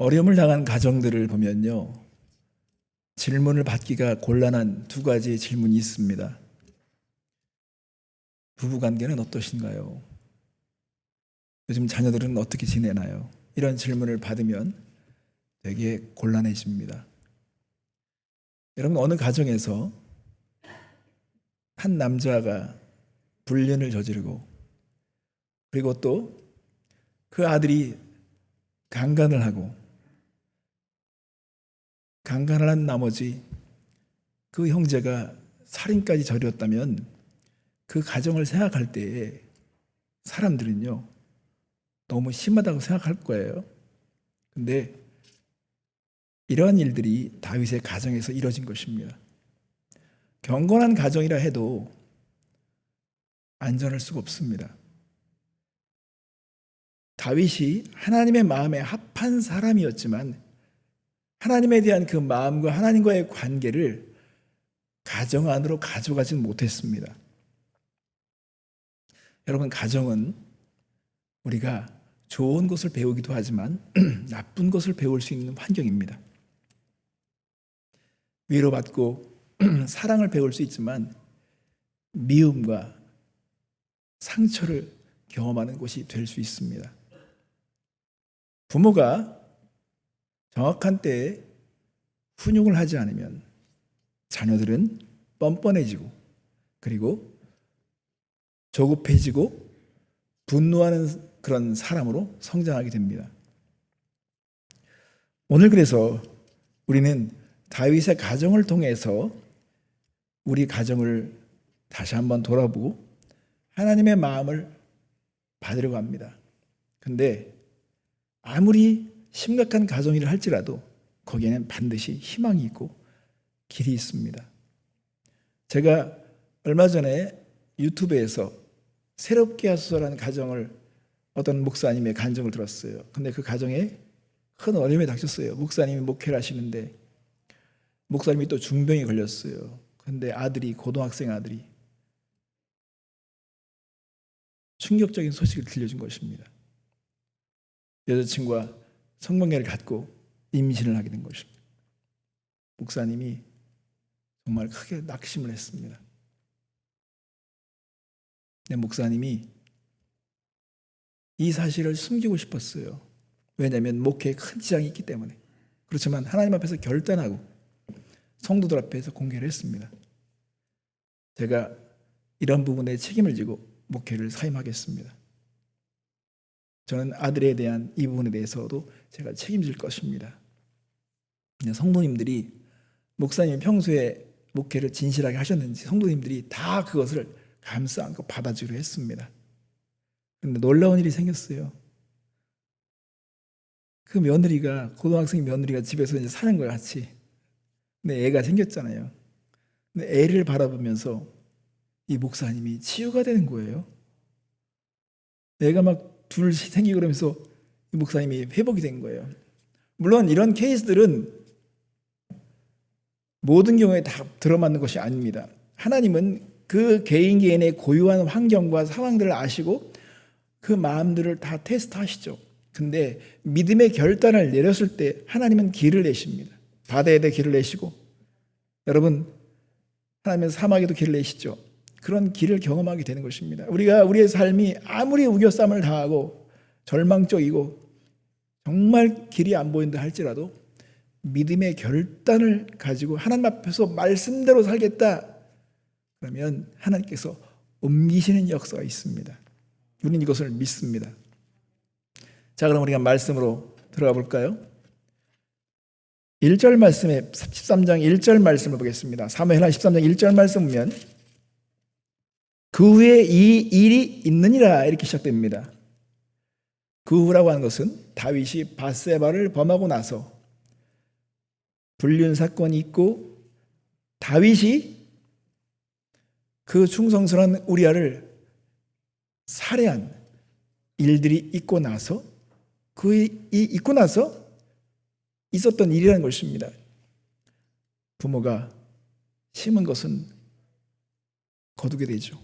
어려움을 당한 가정들을 보면요, 질문을 받기가 곤란한 두 가지 질문이 있습니다. 부부관계는 어떠신가요? 요즘 자녀들은 어떻게 지내나요? 이런 질문을 받으면 되게 곤란해집니다. 여러분, 어느 가정에서 한 남자가 불륜을 저지르고, 그리고 또 그 아들이 강간을 하고, 강간을 한 나머지 그 형제가 살인까지 저질렀다면 그 가정을 생각할 때에 사람들은요, 너무 심하다고 생각할 거예요. 근데 이러한 일들이 다윗의 가정에서 이뤄진 것입니다. 경건한 가정이라 해도 안전할 수가 없습니다. 다윗이 하나님의 마음에 합한 사람이었지만 하나님에 대한 그 마음과 하나님과의 관계를 가정 안으로 가져가지는 못했습니다. 여러분, 가정은 우리가 좋은 것을 배우기도 하지만 나쁜 것을 배울 수 있는 환경입니다. 위로받고 사랑을 배울 수 있지만 미움과 상처를 경험하는 곳이 될 수 있습니다. 부모가 정확한 때에 훈육을 하지 않으면 자녀들은 뻔뻔해지고, 그리고 조급해지고 분노하는 그런 사람으로 성장하게 됩니다. 오늘 그래서 우리는 다윗의 가정을 통해서 우리 가정을 다시 한번 돌아보고 하나님의 마음을 받으려고 합니다. 근데 아무리 심각한 가정이라 할지라도 거기에는 반드시 희망이 있고 길이 있습니다. 제가 얼마 전에 유튜브에서 새롭게 하소서라는 가정을 어떤 목사님의 간증을 들었어요. 근데 그 가정에 큰 어려움이 닥쳤어요. 목사님이 목회를 하시는데 목사님이 또 중병에 걸렸어요. 근데 아들이, 고등학생 아들이 충격적인 소식을 들려준 것입니다. 여자친구와 성관계를 갖고 임신을 하게 된 것입니다. 목사님이 정말 크게 낙심을 했습니다. 근데 목사님이 이 사실을 숨기고 싶었어요. 왜냐하면 목회에 큰 지장이 있기 때문에. 그렇지만 하나님 앞에서 결단하고 성도들 앞에서 공개를 했습니다. 제가 이런 부분에 책임을 지고 목회를 사임하겠습니다. 저는 아들에 대한 이 부분에 대해서도 제가 책임질 것입니다. 성도님들이, 목사님이 평소에 목회를 진실하게 하셨는지 성도님들이 다 그것을 감싸 안고 받아주기로 했습니다. 그런데 놀라운 일이 생겼어요. 그 며느리가, 고등학생 며느리가 집에서 이제 사는 거예요, 같이. 근데 애가 생겼잖아요. 근데 애를 바라보면서 이 목사님이 치유가 되는 거예요. 애가 막 둘 생기고 그러면서 이 목사님이 회복이 된 거예요. 물론 이런 케이스들은 모든 경우에 다 들어맞는 것이 아닙니다. 하나님은 그 개인의 고유한 환경과 상황들을 아시고 그 마음들을 다 테스트하시죠. 근데 믿음의 결단을 내렸을 때 하나님은 길을 내십니다. 바다에 길을 내시고, 여러분, 하나님은 사막에도 길을 내시죠. 그런 길을 경험하게 되는 것입니다. 우리가 우리의 삶이 아무리 우겨쌈을 당하고 절망적이고 정말 길이 안 보인다 할지라도 믿음의 결단을 가지고 하나님 앞에서 말씀대로 살겠다, 그러면 하나님께서 옮기시는 역사가 있습니다. 우리는 이것을 믿습니다. 자, 그럼 우리가 말씀으로 들어가 볼까요? 1절 말씀에 13장 1절 말씀을 보겠습니다. 사무엘하 13장 1절 말씀 보면 그 후에 이 일이 있느니라 이렇게 시작됩니다. 그 후라고 하는 것은 다윗이 밧세바를 범하고 나서 불륜 사건이 있고 다윗이 그 충성스러운 우리아를 살해한 일들이 있고 나서 있고 나서 있었던 일이라는 것입니다. 부모가 심은 것은 거두게 되죠.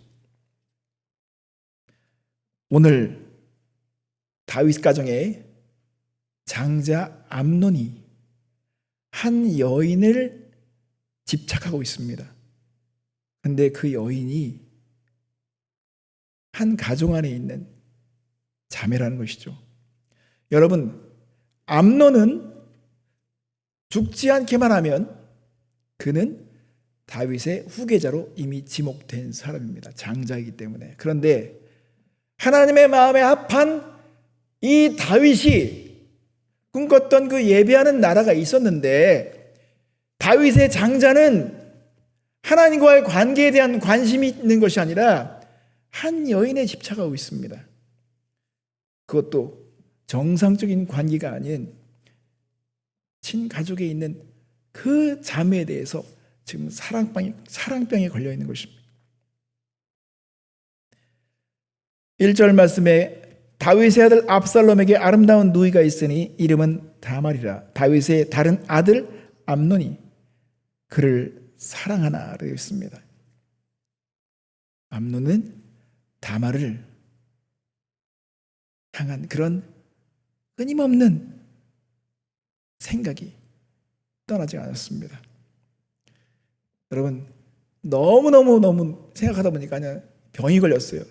오늘 다윗 가정에 장자 암논이 한 여인을 집착하고 있습니다. 그런데 그 여인이 한 가정 안에 있는 자매라는 것이죠. 여러분, 암논은 죽지 않기만 하면 그는 다윗의 후계자로 이미 지목된 사람입니다. 장자이기 때문에. 그런데 하나님의 마음에 합한 이 다윗이 꿈꿨던 그 예배하는 나라가 있었는데, 다윗의 장자는 하나님과의 관계에 대한 관심이 있는 것이 아니라 한 여인에 집착하고 있습니다. 그것도 정상적인 관계가 아닌 친가족에 있는 그 자매에 대해서 지금 사랑병에 걸려 있는 것입니다. 1절 말씀에 다윗의 아들 압살롬에게 아름다운 누이가 있으니 이름은 다말이라. 다윗의 다른 아들 암논이 그를 사랑하나 되어 있습니다. 암논은 다말을 향한 그런 끊임없는 생각이 떠나지 않았습니다. 여러분, 너무 생각하다 보니까 그냥 병이 걸렸어요.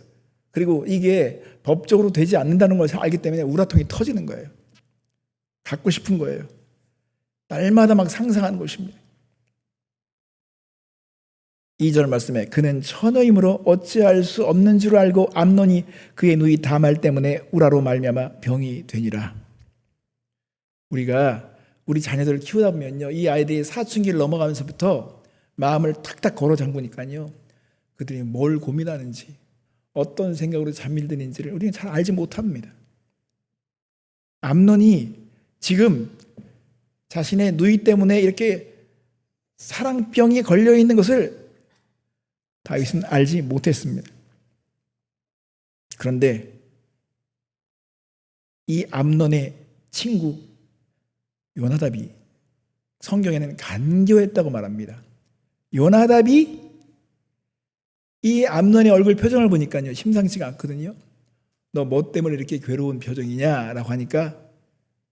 그리고 이게 법적으로 되지 않는다는 걸 알기 때문에 우라통이 터지는 거예요. 갖고 싶은 거예요. 날마다 막 상상하는 것입니다. 2절 말씀에 그는 처녀이므로 어찌할 수 없는 줄 알고 암논이 그의 누이 다말 때문에 우라로 말미암아 병이 되니라. 우리가 우리 자녀들을 키우다 보면요, 이 아이들이 사춘기를 넘어가면서부터 마음을 탁탁 걸어 잠그니까요, 그들이 뭘 고민하는지 어떤 생각으로 잠이 드는지를 우리는 잘 알지 못합니다. 암논이 지금 자신의 누이 때문에 이렇게 사랑병이 걸려 있는 것을 다윗은 알지 못했습니다. 그런데 이 암논의 친구 요나답이 성경에는 간교했다고 말합니다. 요나답이 이 암논의 얼굴 표정을 보니까요, 심상치가 않거든요. 너 뭐 때문에 이렇게 괴로운 표정이냐라고 하니까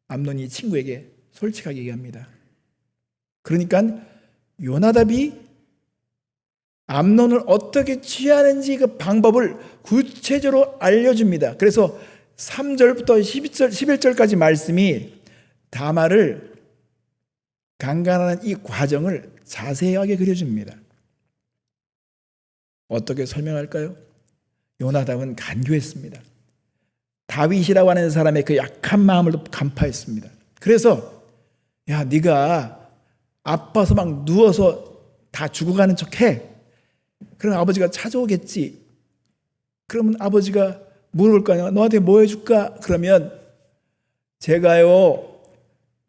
암논이 친구에게 솔직하게 얘기합니다. 그러니까 요나답이 암논을 어떻게 취하는지 그 방법을 구체적으로 알려줍니다. 그래서 3절부터 11절까지 말씀이 다말을 강간하는 이 과정을 자세하게 그려줍니다. 어떻게 설명할까요? 요나답은 간교했습니다. 다윗이라고 하는 사람의 그 약한 마음을 간파했습니다. 그래서 야, 네가 아파서 막 누워서 다 죽어가는 척해. 그럼 아버지가 찾아오겠지. 그러면 아버지가 물어볼 거 아니야. 너한테 뭐 해줄까? 그러면 제가요,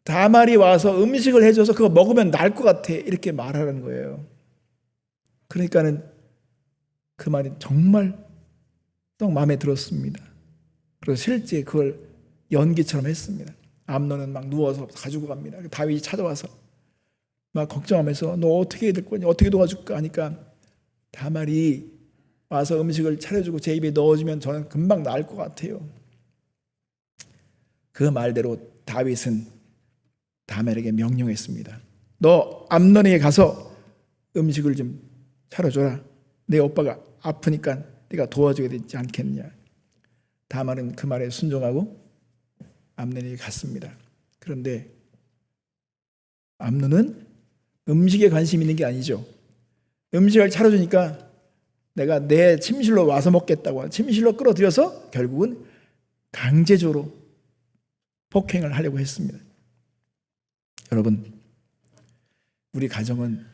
다말이 와서 음식을 해줘서 그거 먹으면 나을 것 같아. 이렇게 말하는 거예요. 그러니까는 그 말이 정말 딱 마음에 들었습니다. 그래서 실제 그걸 연기처럼 했습니다. 암논은 막 누워서 가지고 갑니다. 다윗이 찾아와서 막 걱정하면서 너 어떻게 해야 될 거냐, 어떻게 도와줄까 하니까 다말이 와서 음식을 차려주고 제 입에 넣어주면 저는 금방 나을 것 같아요. 그 말대로 다윗은 다말에게 명령했습니다. 너 암논에게 가서 음식을 좀 차려줘라. 내 오빠가 아프니까 네가 도와줘야 되지 않겠냐. 다말은 그 말에 순종하고 암논에게 갔습니다. 그런데 암논은 음식에 관심 있는 게 아니죠. 음식을 차려주니까 내가 내 침실로 와서 먹겠다고 침실로 끌어들여서 결국은 강제적으로 폭행을 하려고 했습니다. 여러분, 우리 가정은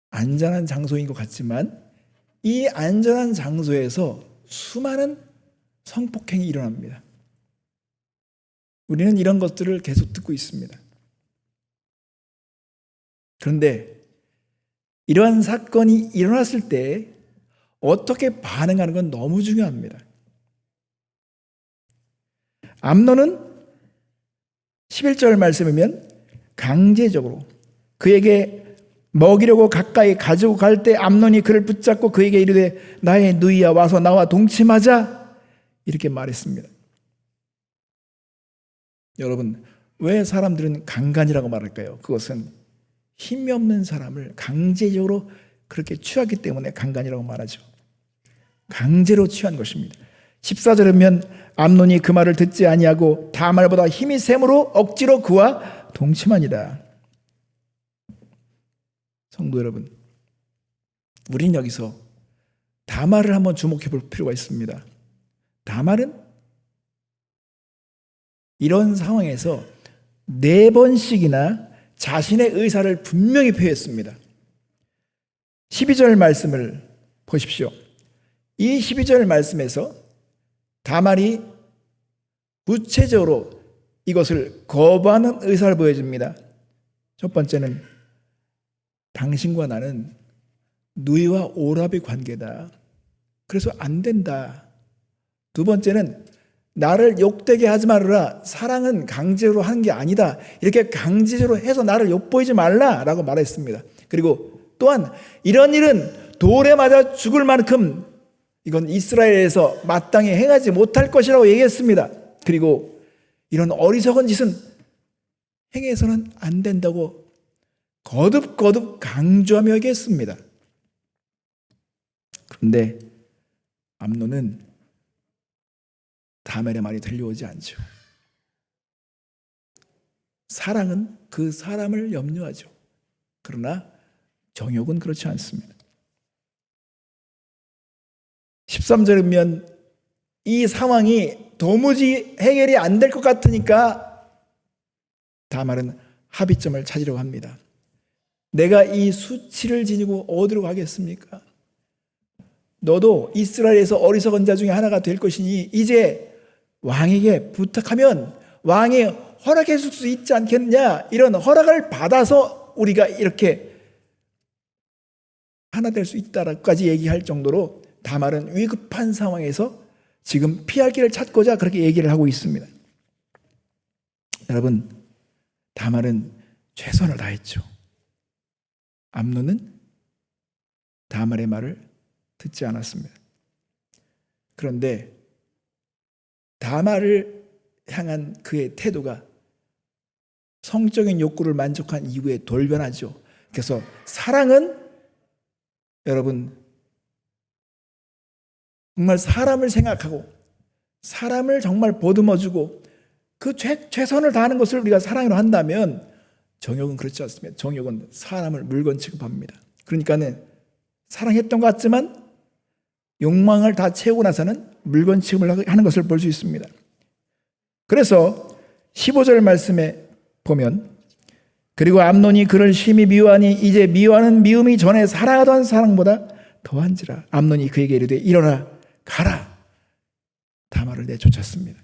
안전한 장소인 것 같지만 이 안전한 장소에서 수많은 성폭행이 일어납니다. 우리는 이런 것들을 계속 듣고 있습니다. 그런데 이러한 사건이 일어났을 때 어떻게 반응하는 건 너무 중요합니다. 암논은 11절 말씀이면 강제적으로 그에게 먹이려고 가까이 가지고 갈 때 암논이 그를 붙잡고 그에게 이르되 나의 누이야 와서 나와 동침하자 이렇게 말했습니다. 여러분, 왜 사람들은 강간이라고 말할까요? 그것은 힘이 없는 사람을 강제적으로 그렇게 취하기 때문에 강간이라고 말하죠. 강제로 취한 것입니다. 14절에 보면 암논이 그 말을 듣지 아니하고 다말보다 힘이 셈으로 억지로 그와 동침하니라. 성도 여러분, 우린 여기서 다말을 한번 주목해 볼 필요가 있습니다. 다말은 이런 상황에서 4번씩이나 자신의 의사를 분명히 표했습니다. 12절 말씀을 보십시오. 이 12절 말씀에서 다말이 구체적으로 이것을 거부하는 의사를 보여줍니다. 첫 번째는 당신과 나는 누이와 오랍의 관계다. 그래서 안 된다. 두 번째는 나를 욕되게 하지 말아라. 사랑은 강제로 하는 게 아니다. 이렇게 강제로 해서 나를 욕보이지 말라라고 말했습니다. 그리고 또한 이런 일은 돌에 맞아 죽을 만큼 이건 이스라엘에서 마땅히 행하지 못할 것이라고 얘기했습니다. 그리고 이런 어리석은 짓은 행해서는 안 된다고 거듭거듭 강조하며 얘기했습니다. 그런데 암논은 다말의 말이 들려오지 않죠. 사랑은 그 사람을 염려하죠. 그러나 정욕은 그렇지 않습니다. 13절에 보면 이 상황이 도무지 해결이 안 될 것 같으니까 다말은 합의점을 찾으려고 합니다. 내가 이 수치를 지니고 어디로 가겠습니까? 너도 이스라엘에서 어리석은 자 중에 하나가 될 것이니 이제 왕에게 부탁하면 왕이 허락해 줄 수 있지 않겠냐, 이런 허락을 받아서 우리가 이렇게 하나 될 수 있다라고까지 얘기할 정도로 다말은 위급한 상황에서 지금 피할 길을 찾고자 그렇게 얘기를 하고 있습니다. 여러분, 다말은 최선을 다했죠. 암논은 다말의 말을 듣지 않았습니다. 그런데 다말을 향한 그의 태도가 성적인 욕구를 만족한 이후에 돌변하죠. 그래서 사랑은 여러분 정말 사람을 생각하고 사람을 정말 보듬어주고 그 최선을 다하는 것을 우리가 사랑으로 한다면, 정욕은 그렇지 않습니다. 정욕은 사람을 물건 취급합니다. 그러니까는 사랑했던 것 같지만 욕망을 다 채우고 나서는 물건 취급을 하는 것을 볼 수 있습니다. 그래서 15절 말씀에 보면 그리고 암논이 그를 심히 미워하니 이제 미워하는 미움이 전에 사랑하던 사랑보다 더한지라. 암논이 그에게 이르되 일어나 가라. 다말을 내쫓았습니다.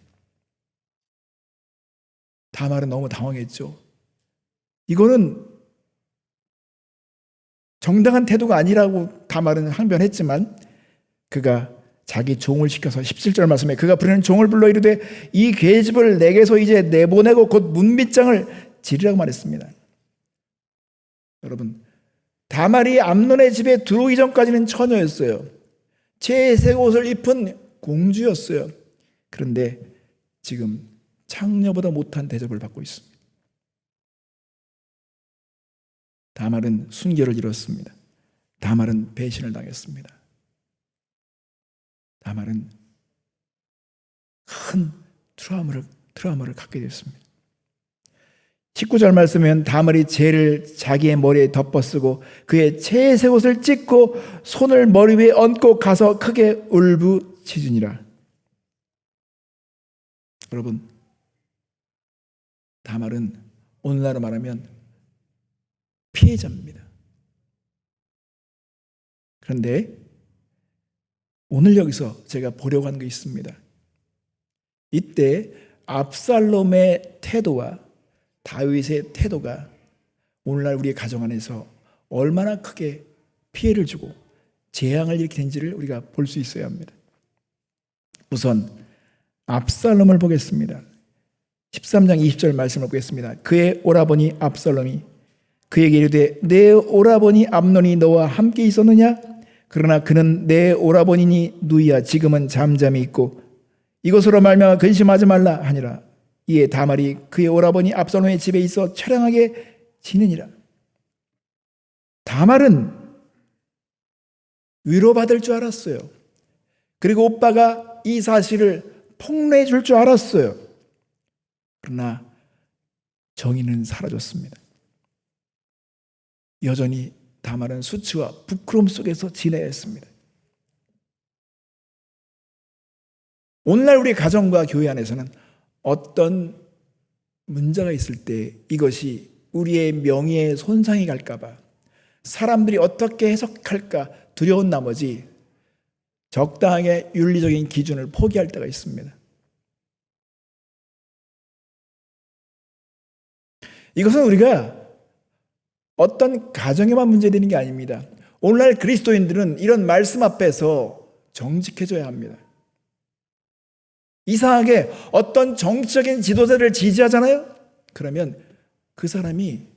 다말은 너무 당황했죠. 이거는 정당한 태도가 아니라고 다말은 항변했지만 그가 자기 종을 시켜서 17절 말씀에 그가 부르는 종을 불러 이르되 이 계집을 내게서 이제 내보내고 곧 문빗장을 지르라고 말했습니다. 여러분, 다말이 암논의 집에 들어오기 전까지는 처녀였어요. 채색 옷을 입은 공주였어요. 그런데 지금 창녀보다 못한 대접을 받고 있습니다. 다말은 순결을 잃었습니다. 다말은 배신을 당했습니다. 다말은 큰 트라우마를 갖게 됐습니다. 19절 말씀은 다말이 죄를 자기의 머리에 덮어쓰고 그의 채색 옷을 찢고 손을 머리 위에 얹고 가서 크게 울부짖으니라. 여러분, 다말은 오늘날로 말하면 피해자입니다. 그런데 오늘 여기서 제가 보려고 하는 게 있습니다. 이때 압살롬의 태도와 다윗의 태도가 오늘날 우리의 가정 안에서 얼마나 크게 피해를 주고 재앙을 일으키는지를 우리가 볼 수 있어야 합니다. 우선 압살롬을 보겠습니다. 13장 20절 말씀을 보겠습니다. 그의 오라버니 압살롬이 그에게 이르되 내 오라버니 암논이 너와 함께 있었느냐? 그러나 그는 내 오라버니니 누이야. 지금은 잠잠히 있고 이것으로 말미암아 근심하지 말라 하니라. 이에 다말이 그의 오라버니 압살롬의 집에 있어 처량하게 지내니라. 다말은 위로받을 줄 알았어요. 그리고 오빠가 이 사실을 폭로해 줄 줄 알았어요. 그러나 정의는 사라졌습니다. 여전히 다말은 수치와 부끄러움 속에서 지내야 했습니다. 오늘날 우리 가정과 교회 안에서는 어떤 문제가 있을 때 이것이 우리의 명예에 손상이 갈까봐 사람들이 어떻게 해석할까 두려운 나머지 적당하게 윤리적인 기준을 포기할 때가 있습니다. 이것은 우리가 어떤 가정에만 문제되는 게 아닙니다. 오늘날 그리스도인들은 이런 말씀 앞에서 정직해져야 합니다. 이상하게 어떤 정치적인 지도자를 지지하잖아요? 그러면 그 사람이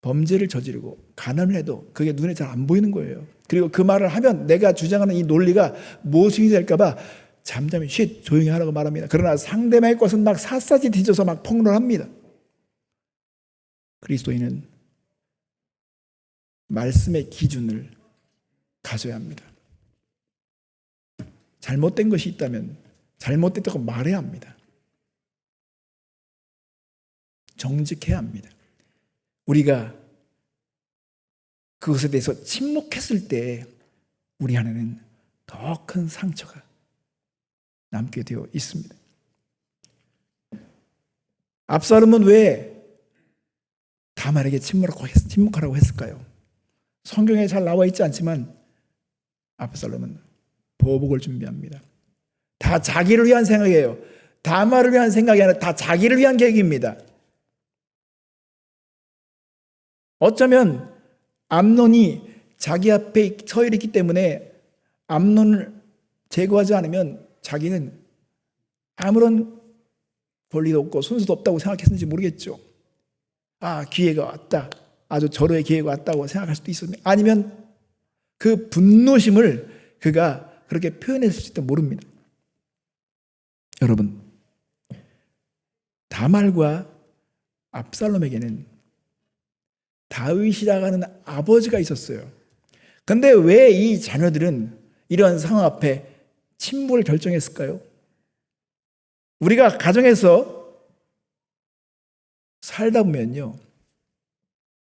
범죄를 저지르고 가늠을 해도 그게 눈에 잘 안 보이는 거예요. 그리고 그 말을 하면 내가 주장하는 이 논리가 모순이 될까 봐 잠잠히 조용히 하라고 말합니다. 그러나 상대방의 것은 막 샅샅이 뒤져서 막 폭로를 합니다. 그리스도인은 말씀의 기준을 가져야 합니다. 잘못된 것이 있다면 잘못됐다고 말해야 합니다. 정직해야 합니다. 우리가 그것에 대해서 침묵했을 때 우리 안에는 더 큰 상처가 남게 되어 있습니다. 압살롬은 왜 다말에게 침묵하라고 했을까요? 성경에 잘 나와 있지 않지만 압살롬은 보복을 준비합니다. 다 자기를 위한 생각이에요. 다말을 위한 생각이 아니라 다 자기를 위한 계획입니다. 어쩌면 암논이 자기 앞에 서 있기 때문에 암논을 제거하지 않으면 자기는 아무런 권리도 없고 순수도 없다고 생각했는지 모르겠죠. 기회가 왔다. 아주 절호의 기회가 왔다고 생각할 수도 있습니다. 아니면 그 분노심을 그가 그렇게 표현했을지도 모릅니다. 여러분, 다말과 압살롬에게는 다윗이라고 하는 아버지가 있었어요. 그런데 왜 이 자녀들은 이런 상황 앞에 침묵을 결정했을까요? 우리가 가정에서 살다 보면요,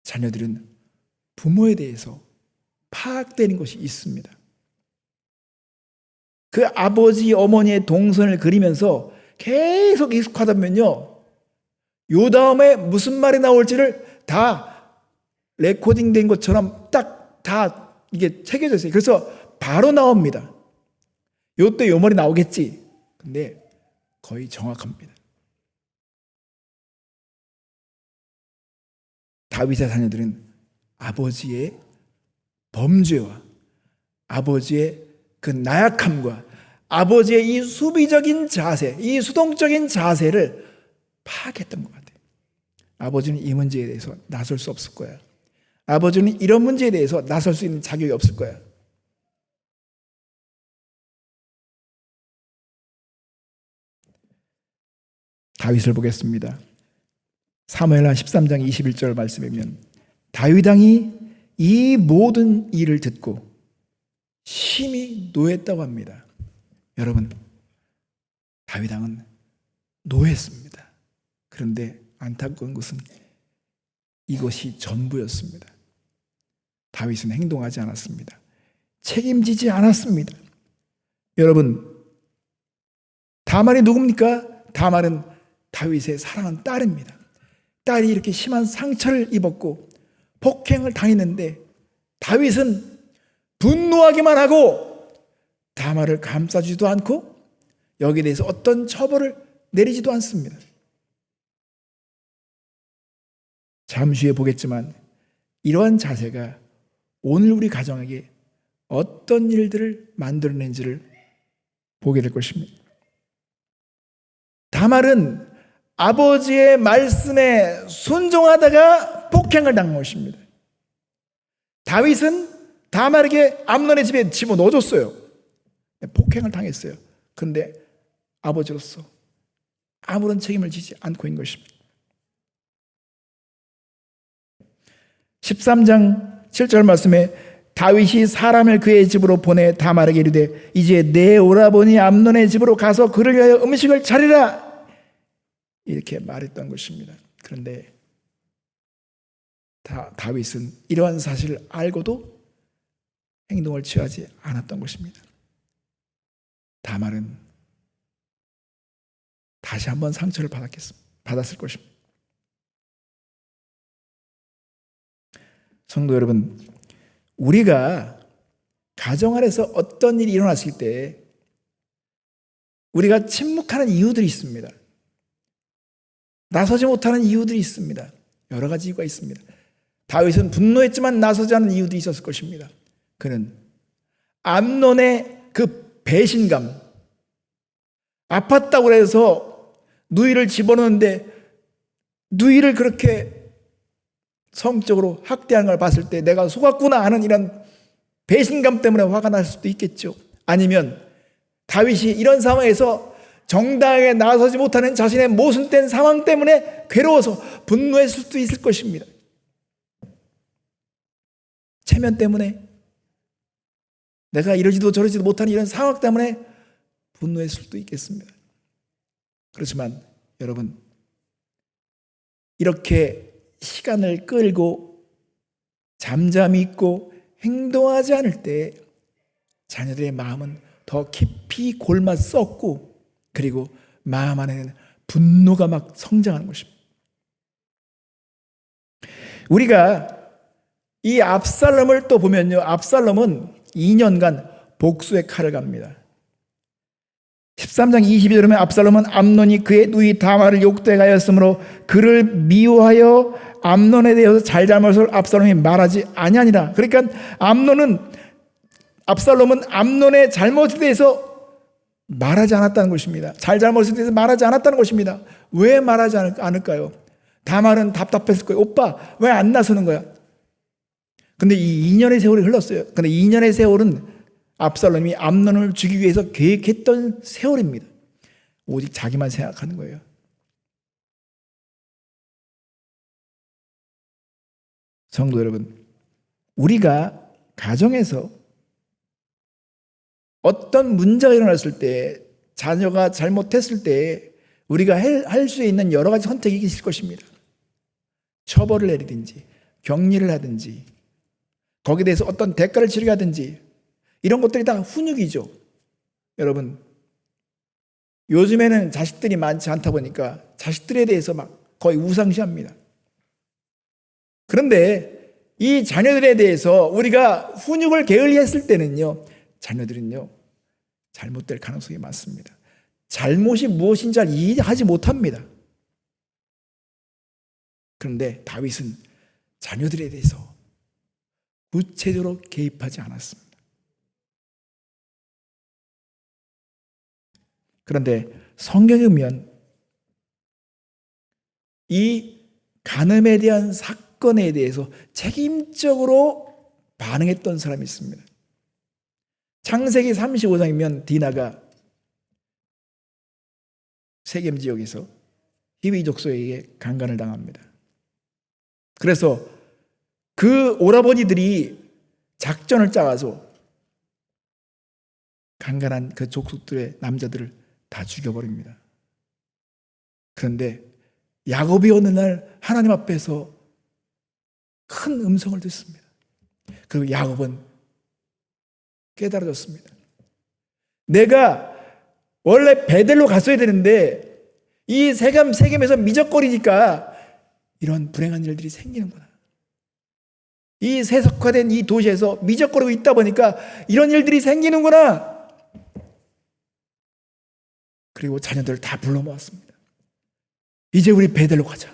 자녀들은 부모에 대해서 파악되는 것이 있습니다. 그 아버지, 어머니의 동선을 그리면서 계속 익숙하다 보면요, 요 다음에 무슨 말이 나올지를 다 레코딩된 것처럼 딱 다 이게 새겨져 있어요. 그래서 바로 나옵니다. 요때 요 말이 나오겠지. 근데 거의 정확합니다. 다윗의 자녀들은 아버지의 범죄와 아버지의 그 나약함과 아버지의 이 수비적인 자세, 이 수동적인 자세를 파악했던 것 같아요. 아버지는 이 문제에 대해서 나설 수 없을 거야. 아버지는 이런 문제에 대해서 나설 수 있는 자격이 없을 거야. 다윗을 보겠습니다. 사무엘하 13장 21절 말씀에 보면 다윗 왕이 이 모든 일을 듣고 심히 노했다고 합니다. 여러분, 다윗 왕은 노했습니다. 그런데 안타까운 것은 이것이 전부였습니다. 다윗은 행동하지 않았습니다. 책임지지 않았습니다. 여러분, 다말이 누굽니까? 다말은 다윗의 사랑하는 딸입니다. 딸이 이렇게 심한 상처를 입었고 폭행을 당했는데 다윗은 분노하기만 하고 다말을 감싸주지도 않고 여기에 대해서 어떤 처벌을 내리지도 않습니다. 잠시 후에 보겠지만 이러한 자세가 오늘 우리 가정에게 어떤 일들을 만들어낸지를 보게 될 것입니다. 다말은 아버지의 말씀에 순종하다가 폭행을 당한 것입니다. 다윗은 다말에게 암논의 집에 집어넣어줬어요. 폭행을 당했어요. 그런데 아버지로서 아무런 책임을 지지 않고 있는 것입니다. 13장 7절 말씀에 다윗이 사람을 그의 집으로 보내 다 말하게 이르되 이제 내 오라버니 암논의 집으로 가서 그를 위하여 음식을 차리라 이렇게 말했던 것입니다. 그런데 다윗은 이러한 사실을 알고도 행동을 취하지 않았던 것입니다. 다말은 다시 한번 상처를 받았을 것입니다. 성도 여러분, 우리가 가정 안에서 어떤 일이 일어났을 때 우리가 침묵하는 이유들이 있습니다. 나서지 못하는 이유들이 있습니다. 여러 가지 이유가 있습니다. 다윗은 분노했지만 나서지 않은 이유도 있었을 것입니다. 그는 암논의 그 배신감, 아팠다고 해서 누이를 집어넣는데 누이를 그렇게 성적으로 학대하는 걸 봤을 때 내가 속았구나 하는 이런 배신감 때문에 화가 날 수도 있겠죠. 아니면 다윗이 이런 상황에서 정당하게 나서지 못하는 자신의 모순된 상황 때문에 괴로워서 분노했을 수도 있을 것입니다. 체면 때문에 내가 이러지도 저러지도 못하는 이런 상황 때문에 분노했을 수도 있겠습니다. 그렇지만 여러분, 이렇게 시간을 끌고 잠잠히 있고 행동하지 않을 때 자녀들의 마음은 더 깊이 골마 썩고 그리고 마음 안에는 분노가 막 성장하는 것입니다. 우리가 이 압살롬을 또 보면요, 압살롬은 2년간 복수의 칼을 갑니다. 13장 22절에 보면 압살롬은 암논이 그의 누이 다말을 욕되하였으므로 그를 미워하여 암논에 대해서 잘잘못을 압살롬이 말하지 아니하니라. 그러니까 압살롬은 암논의 잘못에 대해서 말하지 않았다는 것입니다. 잘잘못에 대해서 말하지 않았다는 것입니다. 왜 말하지 않을까요? 다말은 답답했을 거예요. 오빠 왜 안 나서는 거야? 근데 이 2년의 세월이 흘렀어요. 근데 2년의 세월은 압살롬이 암논을 죽이기 위해서 계획했던 세월입니다. 오직 자기만 생각하는 거예요. 성도 여러분, 우리가 가정에서 어떤 문제가 일어났을 때, 자녀가 잘못했을 때 우리가 할 수 있는 여러 가지 선택이 있을 것입니다. 처벌을 내리든지 격리를 하든지 거기에 대해서 어떤 대가를 치르게 하든지 이런 것들이 다 훈육이죠. 여러분, 요즘에는 자식들이 많지 않다 보니까 자식들에 대해서 막 거의 우상시합니다. 그런데 이 자녀들에 대해서 우리가 훈육을 게을리했을 때는요, 자녀들은요 잘못될 가능성이 많습니다. 잘못이 무엇인지 잘 이해하지 못합니다. 그런데 다윗은 자녀들에 대해서 구체적으로 개입하지 않았습니다. 그런데 성경에 보면 이 간음에 대한 사건에 대해서 책임적으로 반응했던 사람이 있습니다. 창세기 35장이면 디나가 세겜 지역에서 히위 족속에게 강간을 당합니다. 그래서 그 오라버니들이 작전을 짜가서 강간한 그 족속들의 남자들을 다 죽여버립니다. 그런데 야곱이 어느 날 하나님 앞에서 큰 음성을 듣습니다. 그리고 야곱은 깨달아졌습니다. 내가 원래 베델로 갔어야 되는데 이 세겜에서 미적거리니까 이런 불행한 일들이 생기는구나. 이 세속화된 이 도시에서 미적거리고 있다 보니까 이런 일들이 생기는구나. 그리고 자녀들을 다 불러 모았습니다. 이제 우리 베델로 가자.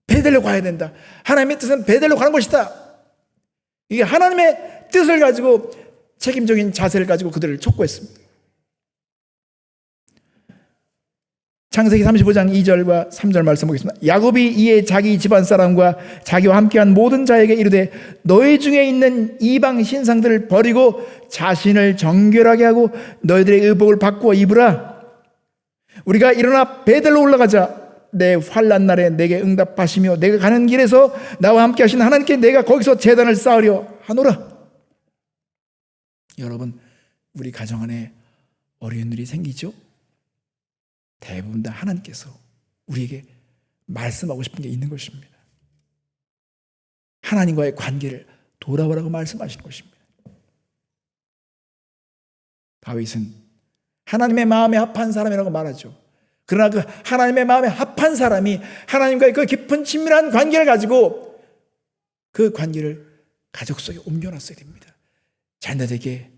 베델로 가야 된다. 하나님의 뜻은 베델로 가는 것이다. 이게 하나님의 뜻을 가지고 책임적인 자세를 가지고 그들을 촉구했습니다. 창세기 35장 2절과 3절 말씀 보겠습니다. 야곱이 이에 자기 집안 사람과 자기와 함께한 모든 자에게 이르되 너희 중에 있는 이방 신상들을 버리고 자신을 정결하게 하고 너희들의 의복을 바꾸어 입으라. 우리가 일어나 베들로 올라가자. 내 환난 날에 내게 응답하시며 내가 가는 길에서 나와 함께 하신 하나님께 내가 거기서 제단을 쌓으려 하노라. 여러분, 우리 가정 안에 어려운 일이 생기죠? 대부분 다 하나님께서 우리에게 말씀하고 싶은 게 있는 것입니다. 하나님과의 관계를 돌아보라고 말씀하시는 것입니다. 다윗은 하나님의 마음에 합한 사람이라고 말하죠. 그러나 그 하나님의 마음에 합한 사람이 하나님과의 그 깊은 친밀한 관계를 가지고 그 관계를 가족 속에 옮겨놨어야 됩니다. 자녀에게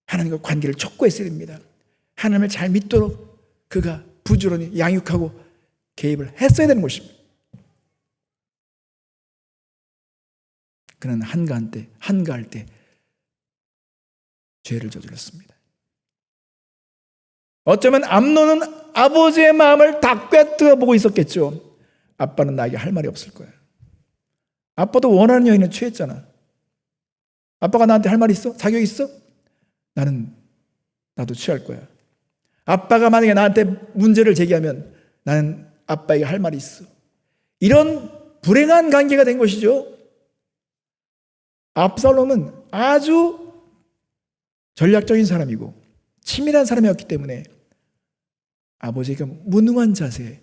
하나님과 관계를 촉구했어야 됩니다. 하나님을 잘 믿도록 그가 부지런히 양육하고 개입을 했어야 되는 것입니다. 그는 한가할 때 죄를 저질렀습니다. 어쩌면 암논은 아버지의 마음을 다 꿰뚫어 보고 있었겠죠. 아빠는 나에게 할 말이 없을 거야. 아빠도 원하는 여인은 취했잖아. 아빠가 나한테 할 말 있어? 자격 있어? 나도 취할 거야. 아빠가 만약에 나한테 문제를 제기하면 나는 아빠에게 할 말이 있어. 이런 불행한 관계가 된 것이죠. 압살롬은 아주 전략적인 사람이고 치밀한 사람이었기 때문에 아버지의 그 무능한 자세,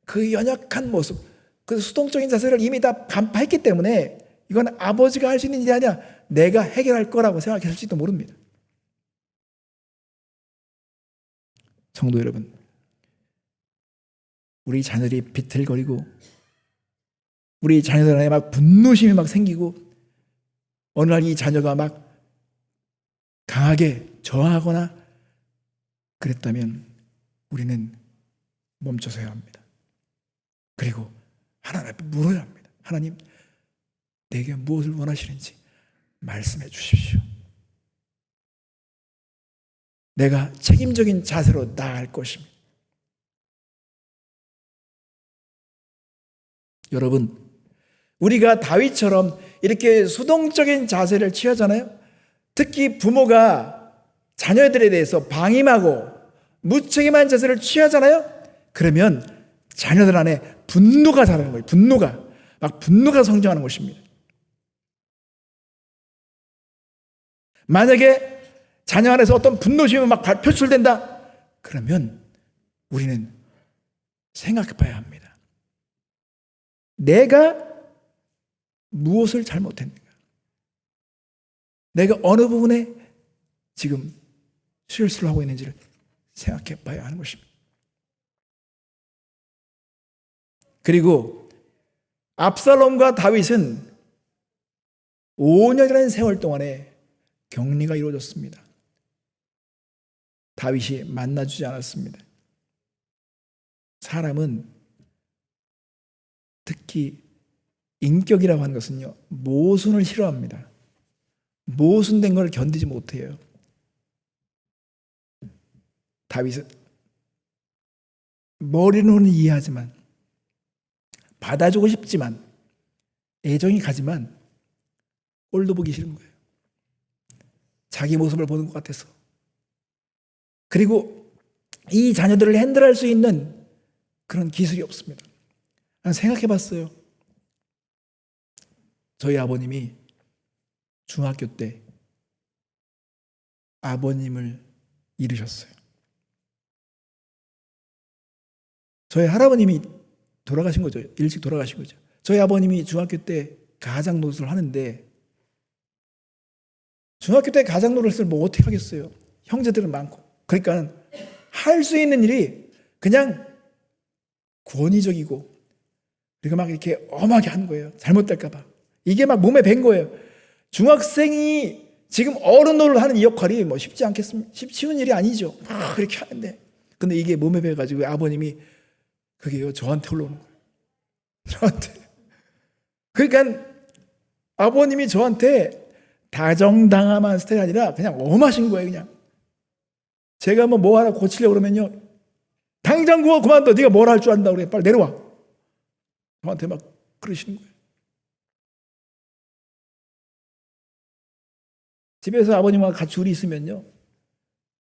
그 연약한 모습, 그 수동적인 자세를 이미 다 간파했기 때문에 이건 아버지가 할 수 있는 일이 아니야, 내가 해결할 거라고 생각했을지도 모릅니다. 성도 여러분, 우리 자녀들이 비틀거리고 우리 자녀들 안에 막 분노심이 막 생기고 어느 날 이 자녀가 막 강하게 저항하거나 그랬다면 우리는 멈춰서야 합니다. 그리고 하나님 앞에 물어야 합니다. 하나님, 내게 무엇을 원하시는지 말씀해 주십시오. 내가 책임적인 자세로 나아갈 것입니다. 여러분, 우리가 다윗처럼 이렇게 수동적인 자세를 취하잖아요. 특히 부모가 자녀들에 대해서 방임하고 무책임한 자세를 취하잖아요. 그러면 자녀들 안에 분노가 자라는 거예요. 분노가 성장하는 것입니다. 만약에 자녀 안에서 어떤 분노심이 막 표출된다, 그러면 우리는 생각해 봐야 합니다. 내가 무엇을 잘못했는가? 내가 어느 부분에 지금 실수를 하고 있는지를 생각해 봐야 하는 것입니다. 그리고 압살롬과 다윗은 5년이라는 세월 동안에 격리가 이루어졌습니다. 다윗이 만나주지 않았습니다. 사람은 특히 인격이라고 하는 것은요, 모순을 싫어합니다. 모순된 걸 견디지 못해요. 다윗은 머리로는 이해하지만 받아주고 싶지만 애정이 가지만 꼴도 보기 싫은 거예요. 자기 모습을 보는 것 같아서. 그리고 이 자녀들을 핸들할 수 있는 그런 기술이 없습니다. 난 생각해 봤어요. 저희 아버님이 중학교 때 아버님을 잃으셨어요. 저희 할아버님이 돌아가신 거죠. 일찍 돌아가신 거죠. 저희 아버님이 중학교 때 가장 노릇을 하는데, 중학교 때 가장 노릇을 뭐 어떻게 하겠어요? 형제들은 많고. 그러니까 할 수 있는 일이 그냥 권위적이고, 그리고 막 이렇게 엄하게 하는 거예요. 잘못될까 봐. 이게 막 몸에 밴 거예요. 중학생이 지금 어른으로 하는 이 역할이 뭐 쉬운 일이 아니죠. 막 그렇게 하는데. 근데 이게 몸에 배가지고 아버님이 그게요, 저한테 올라오는 거예요. 저한테. 그러니까 아버님이 저한테 다정다감한 스타일이 아니라 그냥 엄하신 거예요, 그냥. 제가 뭐 하나 고치려고 그러면요, 당장 그거 그만둬. 네가 뭘 할 줄 안다고 그래. 빨리 내려와. 저한테 막 그러시는 거예요. 집에서 아버님과 같이 둘이 있으면요,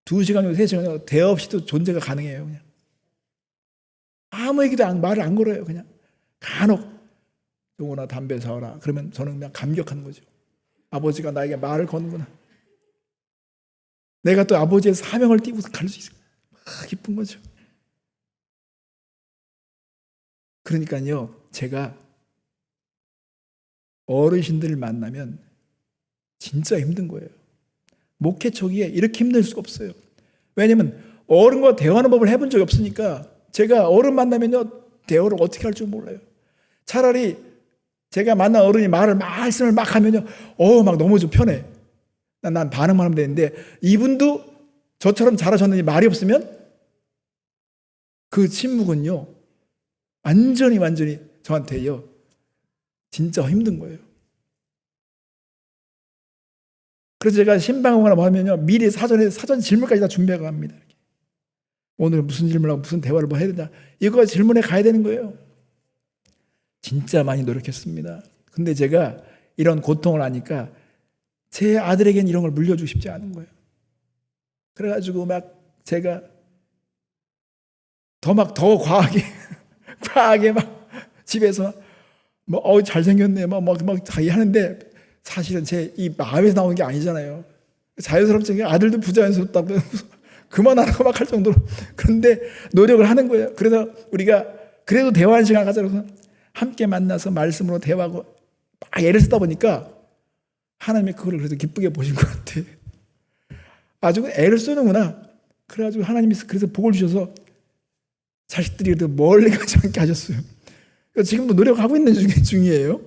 2시간이고 3시간이고 대화 없이도 존재가 가능해요, 그냥. 아무에게도 말을 안 걸어요. 그냥 간혹 용호나 담배 사오라 그러면 저는 그냥 감격하는 거죠. 아버지가 나에게 말을 거는구나. 내가 또 아버지의 사명을 띠고 갈 수 있어요. 기쁜 거죠. 그러니까요, 제가 어르신들을 만나면 진짜 힘든 거예요. 목회 초기에 이렇게 힘들 수가 없어요. 왜냐면 어른과 대화하는 법을 해본 적이 없으니까 제가 어른 만나면요, 대화를 어떻게 할 줄 몰라요. 차라리 제가 만난 어른이 말씀을 막 하면요, 막 너무 좀 편해. 난 반응만 하면 되는데, 이분도 저처럼 잘하셨는지 말이 없으면 그 침묵은요, 완전히 저한테요, 진짜 힘든 거예요. 그래서 제가 신방하거나 뭐 하면요, 미리 사전 질문까지 다 준비하고 갑니다. 오늘 무슨 질문하고 무슨 대화를 뭐 해야 되냐, 이거 질문에 가야 되는 거예요. 진짜 많이 노력했습니다. 근데 제가 이런 고통을 하니까 제 아들에겐 이런 걸 물려주고 싶지 않은 거예요. 그래가지고 막 제가 더 과하게 막 집에서 잘생겼네 막 하는데 사실은 제 이 마음에서 나오는 게 아니잖아요. 자연스럽지, 아들도 부자연스럽다고 그만하라고 막 할 정도로. 그런데 노력을 하는 거예요. 그래서 우리가 그래도 대화하는 시간 가져서 함께 만나서 말씀으로 대화하고 막 애를 쓰다 보니까 하나님이 그걸 그래도 기쁘게 보신 것 같아. 아주 애를 쓰는구나. 그래가지고 하나님이 그래서 복을 주셔서 자식들이 그래도 멀리 가지 않게 하셨어요. 지금도 노력하고 있는 중이에요.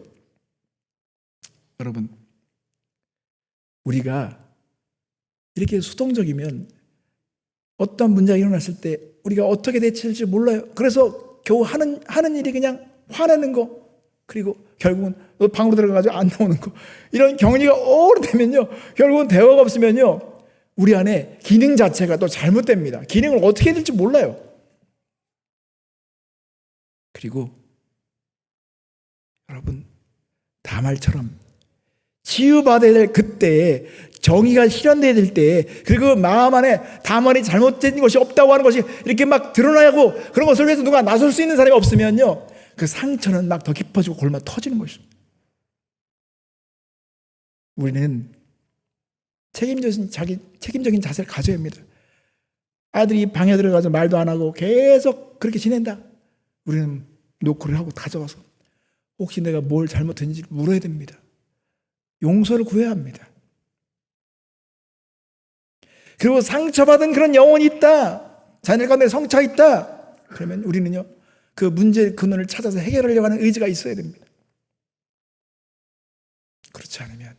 여러분, 우리가 이렇게 수동적이면 어떤 문제가 일어났을 때 우리가 어떻게 대처할지 몰라요. 그래서 겨우 하는 일이 그냥 화내는 거, 그리고 결국은 너 방으로 들어가가지고 안 나오는 거, 이런 격리가 오래되면요, 결국은 대화가 없으면요, 우리 안에 기능 자체가 또 잘못됩니다. 기능을 어떻게 해야 될지 몰라요. 그리고 여러분, 다말처럼 치유받아야 될 그때에, 정의가 실현돼야 될 때에, 그리고 마음 안에 다말이 잘못된 것이 없다고 하는 것이 이렇게 막 드러나야 하고, 그런 것을 위해서 누가 나설 수 있는 사람이 없으면요, 그 상처는 막 더 깊어지고 골마 터지는 것입니다. 우리는 책임적인 자세를 가져야 합니다. 아들이 방에 들어가서 말도 안 하고 계속 그렇게 지낸다. 우리는 노크를 하고 가져와서 혹시 내가 뭘 잘못했는지 물어야 됩니다. 용서를 구해야 합니다. 그리고 상처받은 그런 영혼이 있다, 자녀 가운데 성차가 있다, 그러면 우리는요, 그 문제의 근원을 찾아서 해결하려고 하는 의지가 있어야 됩니다. 그렇지 않으면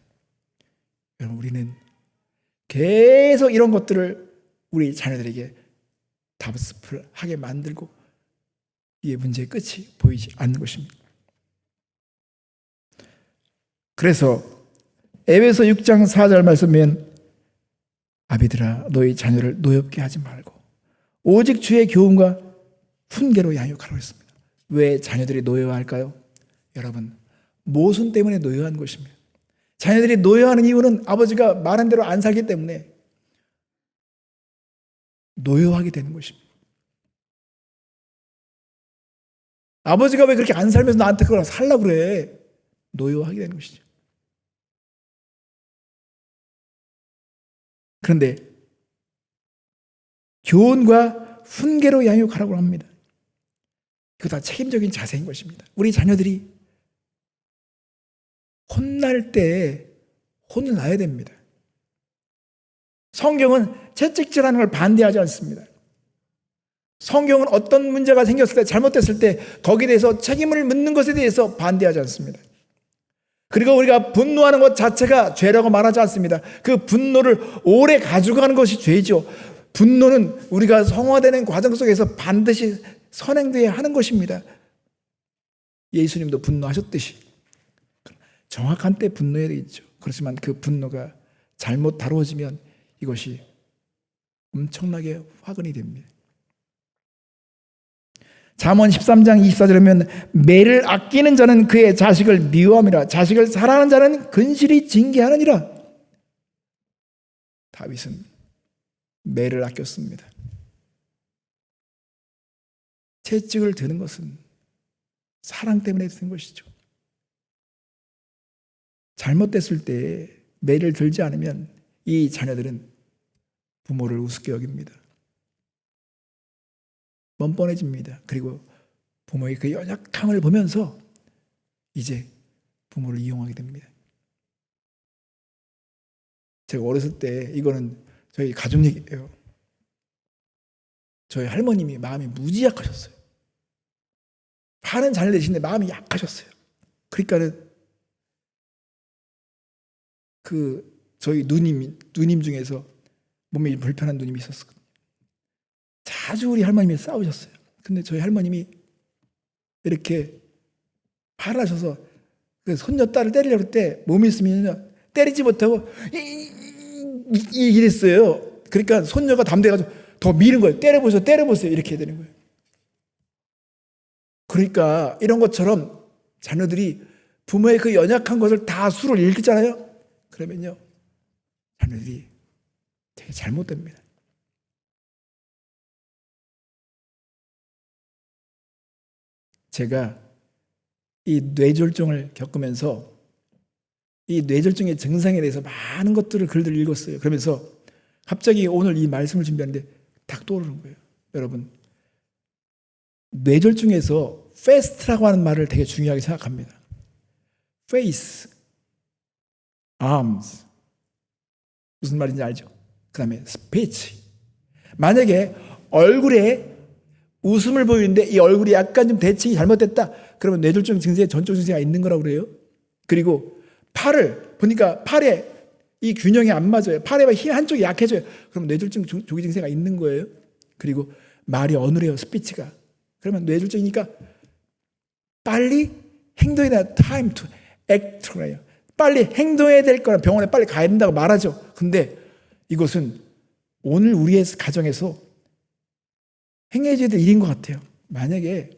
여러분, 우리는 계속 이런 것들을 우리 자녀들에게 답습을 하게 만들고 이게 문제의 끝이 보이지 않는 것입니다. 그래서 에베소 6장 4절 말씀은, 아비들아 너희 자녀를 노엽게 하지 말고 오직 주의 교훈과 훈계로 양육하라고 했습니다. 왜 자녀들이 노여워할까요? 여러분, 모순 때문에 노여워하는 것입니다. 자녀들이 노여워하는 이유는 아버지가 말한 대로 안 살기 때문에 노여워하게 되는 것입니다. 아버지가 왜 그렇게 안 살면서 나한테 그걸 살라고 그래? 노여워하게 되는 것이죠. 그런데 교훈과 훈계로 양육하라고 합니다. 이거 다 책임적인 자세인 것입니다. 우리 자녀들이 혼날 때 혼을 놔야 됩니다. 성경은 채찍질하는 걸 반대하지 않습니다. 성경은 어떤 문제가 생겼을 때, 잘못됐을 때 거기에 대해서 책임을 묻는 것에 대해서 반대하지 않습니다. 그리고 우리가 분노하는 것 자체가 죄라고 말하지 않습니다. 그 분노를 오래 가져가는 것이 죄죠. 분노는 우리가 성화되는 과정 속에서 반드시 선행되어야 하는 것입니다. 예수님도 분노하셨듯이 정확한 때 분노해야 되겠죠. 그렇지만 그 분노가 잘못 다루어지면 이것이 엄청나게 화근이 됩니다. 잠언 13장 24절에 보면, 매를 아끼는 자는 그의 자식을 미워함이라, 자식을 사랑하는 자는 근실히 징계하느니라. 다윗은 매를 아꼈습니다. 채찍을 드는 것은 사랑 때문에 드는 것이죠. 잘못됐을 때 매를 들지 않으면 이 자녀들은 부모를 우습게 여깁니다. 뻔뻔해집니다. 그리고 부모의 그 연약함을 보면서 이제 부모를 이용하게 됩니다. 제가 어렸을 때, 이거는 저희 가족 얘기예요. 저희 할머님이 마음이 무지 약하셨어요. 파는 잘 내시는데 마음이 약하셨어요. 그러니까는 저희 누님 중에서 몸이 불편한 누님이 있었거든요. 자주 우리 할머님이 싸우셨어요. 근데 저희 할머님이 이렇게 화를 하셔서 그 손녀 딸을 때리려고 할 때 몸이 있으면 때리지 못하고 이랬어요. 그러니까 손녀가 담대해가지고 더 미는 거예요. 때려보세요 이렇게 해야 되는 거예요. 그러니까 이런 것처럼 자녀들이 부모의 그 연약한 것을 다 수를 읽잖아요. 그러면요 자녀들이 되게 잘못됩니다. 제가 이 뇌졸중을 겪으면서 이 뇌졸중의 증상에 대해서 많은 글들을 읽었어요. 그러면서 갑자기 오늘 이 말씀을 준비하는데 딱 떠오르는 거예요. 여러분, 뇌졸중에서 fast라고 하는 말을 되게 중요하게 생각합니다. face, arms, 무슨 말인지 알죠? 그 다음에 speech. 만약에 얼굴에 웃음을 보이는데 이 얼굴이 약간 좀 대칭이 잘못됐다, 그러면 뇌졸중 증세에 전조 증세가 있는 거라고 그래요. 그리고 팔을 보니까 팔에 이 균형이 안 맞아요. 팔에 힘 한쪽이 약해져요. 그럼 뇌졸중 조기 증세가 있는 거예요. 그리고 말이 어눌해요. 스피치가. 그러면 뇌졸중이니까 빨리 행동해야 된다. time to act라고 해요. 빨리 행동해야 될 거라, 병원에 빨리 가야 된다고 말하죠. 근데 이것은 오늘 우리의 가정에서 행해져야 될 일인 것 같아요. 만약에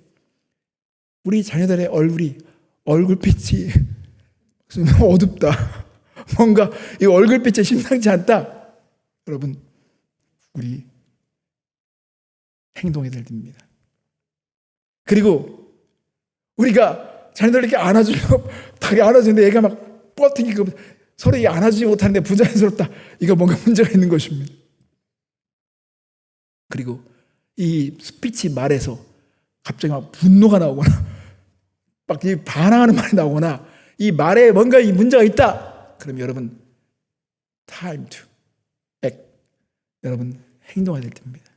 우리 자녀들의 얼굴빛이 어둡다, 뭔가 이 얼굴빛이 심상치 않다, 여러분 우리 행동해야 될 일입니다. 그리고 우리가 자녀들 이렇게 안아주려고 다리 안아주는데 얘가 막 뻗팅기고 서로 안아주지 못하는데 부자연스럽다, 이거 뭔가 문제가 있는 것입니다. 그리고 이 스피치 말에서 갑자기 막 분노가 나오거나 막 이 반항하는 말이 나오거나 이 말에 뭔가 이 문제가 있다, 그럼 여러분 time to act, 여러분 행동해야 될 때입니다.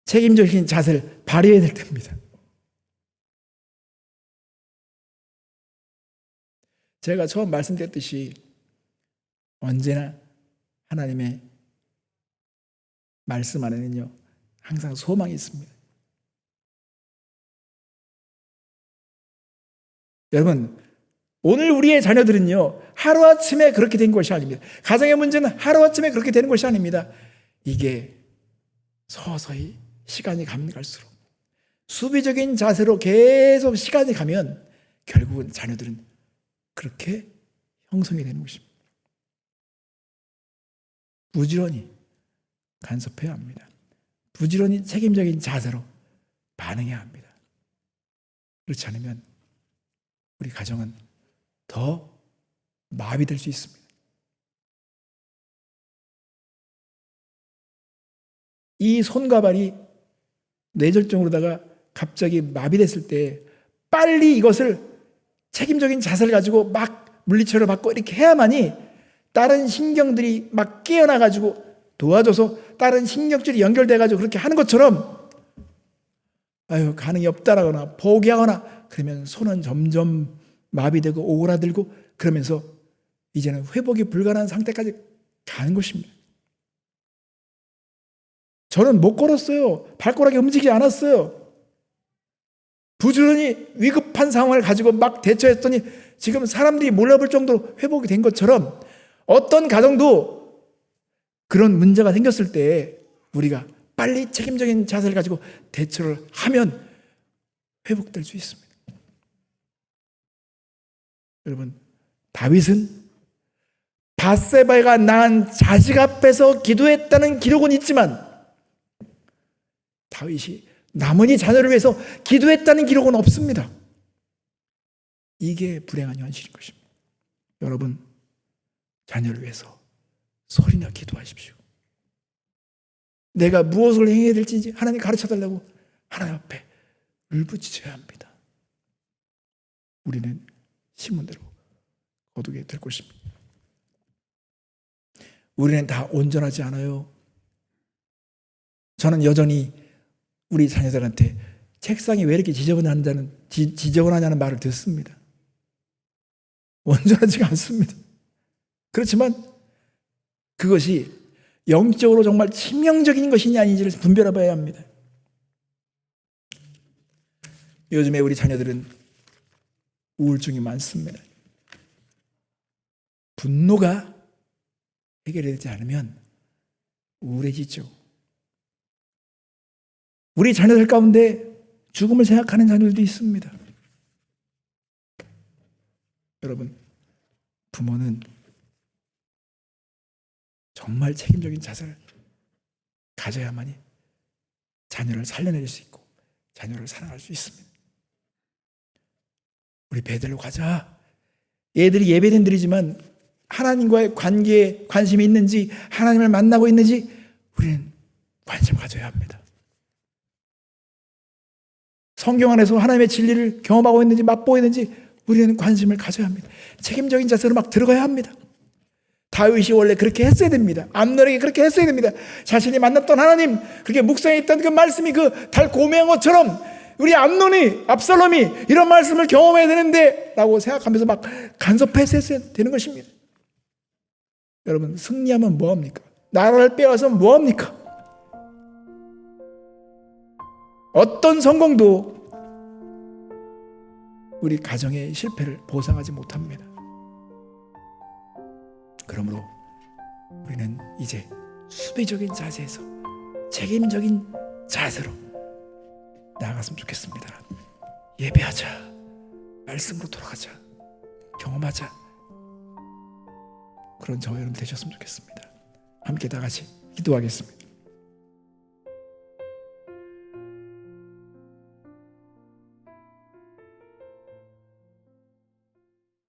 책임적인 자세를 발휘해야 될 때입니다. 제가 처음 말씀드렸듯이 언제나 하나님의 말씀 안에는요 항상 소망이 있습니다. 여러분, 오늘 우리의 자녀들은요 하루아침에 그렇게 된 것이 아닙니다. 가정의 문제는 하루아침에 그렇게 되는 것이 아닙니다. 이게 서서히 시간이 갈수록 수비적인 자세로 계속 시간이 가면 결국은 자녀들은 그렇게 형성이 되는 것입니다. 부지런히 간섭해야 합니다. 부지런히 책임적인 자세로 반응해야 합니다. 그렇지 않으면 우리 가정은 더 마비될 수 있습니다. 이 손과 발이 뇌졸중으로다가 갑자기 마비됐을 때 빨리 이것을 책임적인 자세를 가지고 막 물리치료를 받고 이렇게 해야만이 다른 신경들이 막 깨어나가지고 도와줘서 다른 신경줄이 연결돼가지고 그렇게 하는 것처럼 가능이 없다라거나 포기하거나 그러면 손은 점점 마비되고 오그라들고 그러면서 이제는 회복이 불가능한 상태까지 가는 것입니다. 저는 못 걸었어요. 발가락이 움직이지 않았어요. 부지런히 위급한 상황을 가지고 막 대처했더니 지금 사람들이 몰라볼 정도로 회복이 된 것처럼 어떤 가정도 그런 문제가 생겼을 때 우리가 빨리 책임적인 자세를 가지고 대처를 하면 회복될 수 있습니다. 여러분, 다윗은 밧세바가 낳은 자식 앞에서 기도했다는 기록은 있지만 다윗이 나머지 자녀를 위해서 기도했다는 기록은 없습니다. 이게 불행한 현실인 것입니다. 여러분, 자녀를 위해서 소리나 기도하십시오. 내가 무엇을 행해야 될지 하나님 가르쳐달라고 하나님 앞에 울부짖어야 합니다. 우리는 신문대로 거두게 될 것입니다. 우리는 다 온전하지 않아요. 저는 여전히 우리 자녀들한테 책상이 왜 이렇게 지저분하냐는 말을 듣습니다. 온전하지가 않습니다. 그렇지만 그것이 영적으로 정말 치명적인 것이냐 아닌지를 분별해 봐야 합니다. 요즘에 우리 자녀들은 우울증이 많습니다. 분노가 해결되지 않으면 우울해지죠. 우리 자녀들 가운데 죽음을 생각하는 자녀들도 있습니다. 여러분, 부모는 정말 책임적인 자세를 가져야만이 자녀를 살려낼 수 있고 자녀를 사랑할 수 있습니다. 우리 베들로 가자. 얘들이 예배드리지만 하나님과의 관계에 관심이 있는지, 하나님을 만나고 있는지 우리는 관심을 가져야 합니다. 성경 안에서 하나님의 진리를 경험하고 있는지 맛보고 있는지 우리는 관심을 가져야 합니다. 책임적인 자세로 막 들어가야 합니다. 다윗이 원래 그렇게 했어야 됩니다. 암논에게 그렇게 했어야 됩니다. 자신이 만났던 하나님, 그렇게 묵상했던 그 말씀이 그 달고매한 것처럼 우리 압살롬이 이런 말씀을 경험해야 되는데 라고 생각하면서 막 간섭했어야 되는 것입니다. 여러분, 승리하면 뭐합니까? 나라를 빼앗으면 뭐합니까? 어떤 성공도 우리 가정의 실패를 보상하지 못합니다. 그러므로 우리는 이제 수비적인 자세에서 책임적인 자세로 나아갔으면 좋겠습니다. 예배하자, 말씀으로 돌아가자, 경험하자. 그런 저와 여러분 되셨으면 좋겠습니다. 함께 다 같이 기도하겠습니다.